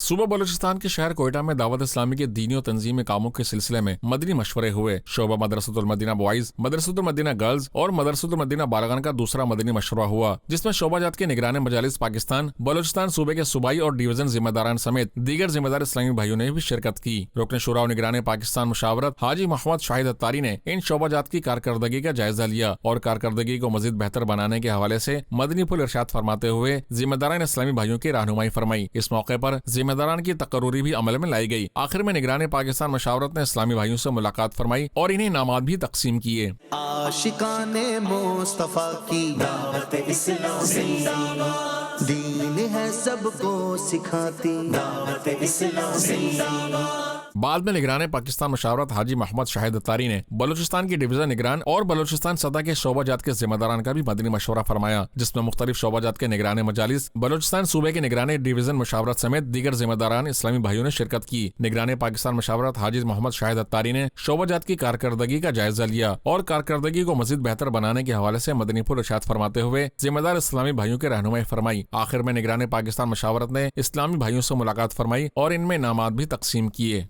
صوبہ بلوچستان کے شہر کوئٹہ میں دعوت اسلامی کے دینی و تنظیمی کاموں کے سلسلے میں مدنی مشورے ہوئے۔ شعبہ مدرسۃ المدینہ بوائز، مدرسۃ المدینہ گرلز اور مدرسۃ المدینہ بالغان کا دوسرا مدنی مشورہ ہوا، جس میں شعبہ جات کے نگران مجالس پاکستان بلوچستان صوبے کے صوبائی اور ڈویژن ذمہ داران سمیت دیگر ذمہ دار اسلامی بھائیوں نے بھی شرکت کی۔ رکن شورا و نگران پاکستان مشاورت حاجی محمد شاہد اتاری نے ان شعبہ جات کی کارکردگی کا جائزہ لیا اور کارکردگی کو مزید بہتر بنانے کے حوالے سے مدنی پھول ارشاد فرماتے ہوئے ذمہ داران اسلامی بھائیوں کی رہنمائی فرمائی۔ اس موقع پر ذمہ داران کی تقرری بھی عمل میں لائی گئی۔ آخر میں نگران پاکستان مشاورت نے اسلامی بھائیوں سے ملاقات فرمائی اور انہیں انعامات بھی تقسیم کیے۔ عاشقان مصطفیٰ کی دعوت اسلام دین ہے سب کو سکھاتی دعوت اسلام۔ بعد میں نگران پاکستان مشاورت حاجی محمد شاہد اتاری نے بلوچستان کی ڈویژن نگران اور بلوچستان سطح کے شعبہ جات کے ذمہ داران کا بھی مدنی مشورہ فرمایا، جس میں مختلف شعبہ جات کے نگران مجالس بلوچستان صوبے کے نگران ڈویژن مشاورت سمیت دیگر ذمہ داران اسلامی بھائیوں نے شرکت کی۔ نگران پاکستان مشاورت حاجی محمد شاہد اتاری نے شعبہ جات کی کارکردگی کا جائزہ لیا اور کارکردگی کو مزید بہتر بنانے کے حوالے سے مدنی پھول ارشاد فرماتے ہوئے ذمہ دار اسلامی بھائیوں کی رہنمائی فرمائی۔ آخر میں نگران پاکستان مشاورت نے اسلامی بھائیوں سے ملاقات فرمائی اور ان میں انعامات بھی تقسیم کیے۔